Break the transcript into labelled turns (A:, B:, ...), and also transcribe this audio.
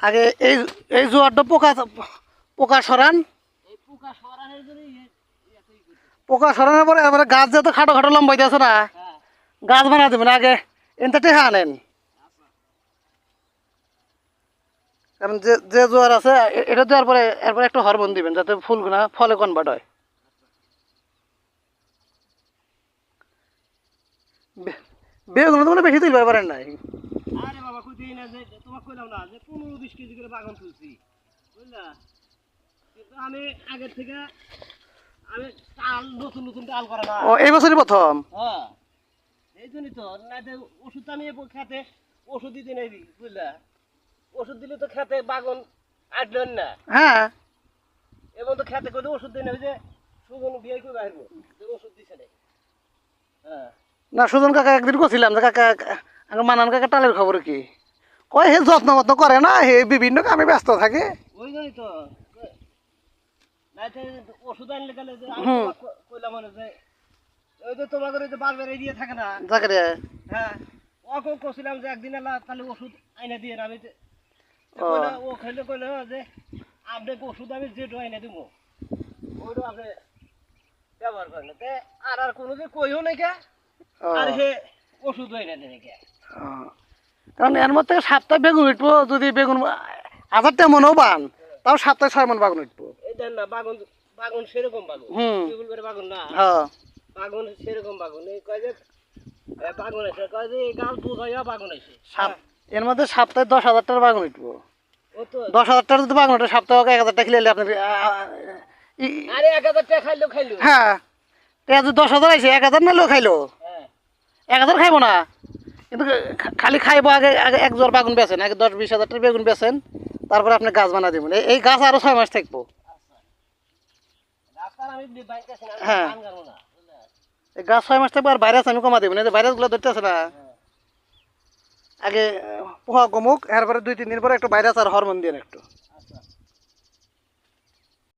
A: আগে এই এই জোয়ারটা পোকা পোকা সরান, পোকা সরানোর পরে এবারে গাছ যেহেতু খাটো খাটো লম্বাইতে আছে না, গাছ বানা দেবেন আগে এনতে টেহা আনেন। কারণ যে যে জোয়ার আছে এটা দেওয়ার পরে এরপরে একটু হরমোন দিবেন যাতে ফুলগুলা ফলে কনভার্ট হয়। বেগুন তো বেশি তুলতে পারেন নাই।
B: আরে বাবা কই দিই না যে তোমাকে কইলাম না যে 15-20 কেজি করে বাগান তুলছি বুঝলা, কিন্তু আমি আগের থেকে আমি চাল নতুন নতুন ডাল করা না।
A: ও এই বছরই প্রথম?
B: হ্যাঁ এই জন্যই তো না, ওষুধ আমি খেতে ওষুধ দিতে নেই বুঝলা, ওষুধ দিলে তো খেতে বাগান আটলেন না।
A: হ্যাঁ
B: এবং তো খেতে করে ওষুধ দিই না, ওই যে সুজন বিয়ে করে বাইরবো ওষুধ দিছে না। হ্যাঁ
A: না সুজন কাকা একদিন করছিলাম যে কাকা আগে মানান কাকা টালের খবর কি কয়, হে যত্ন মত্ন করে না, হে বিভিন্ন কামে ব্যস্ত থাকে।
B: ওই জন্যই তো ওষুধ আনলে গেলে যে কইলাম মানে যে ওই যে তোমার ওই যে বারবার এরিয়া থাকে না
A: জাকারিয়া,
B: হ্যাঁ ওকে করছিলাম যে একদিন এলা তাহলে ওষুধ আইনা দিয়ে আমি ও খাইলে কইলে যে আপনাকে ওষুধ আমি যেটা আইনা দিব ওইটা আপনি ব্যবহার করেন তে আর কোনো যে কইও নাই কে আর হে ওষুধ আইনা দেন কে।
A: কারণ এর মধ্যে সপ্তাহে বেগুন উঠবো, যদি বেগুন 1000টা মনেও পান তাও সপ্তাহে 6 মন বাগুন উঠবো।
B: এই দেন না বাগুন, বাগুন সেরকম বাগুন বিপুল করে বাগুন না,
A: হ্যাঁ
B: বাগুন সেরকম বাগুন এই কয় যে বাগুন আছে, কয় যে গাল বুঝাইয়া বাগুন আছে।
A: এর মধ্যে সপ্তাহে 10,000 টাকার বাগুন উঠবো।
B: ও তো
A: 10,000 টাকা যদি বাগুন ওঠে সপ্তাহে 1000 টাকা খেলে আপনার
B: আরে 1000 টাকা খাইলো
A: হ্যাঁ টাকা যদি 10,000 আছে 1000 না লো খাইলো,
B: হ্যাঁ
A: 1000 খাইবো না কিন্তু খালি খাইবো। আগে আগে এক জোর বাগুন বেছেন, আগে 10-20 হাজার টাকা বেগুন বেছেন, তারপরে আপনি গাছ বানা দেবেন। এই গাছ আরো 6 মাস থাকবো। হ্যাঁ এই গাছ 6 মাস থাকবো। আর ভাইরাস আমি কমা দেবেন, এই যে ভাইরাসগুলো ধরতেছে না, আগে পোহা কমুক, এরপরে 2-3 দিন পরে একটু ভাইরাস আর হরমোন দিয়ে একটু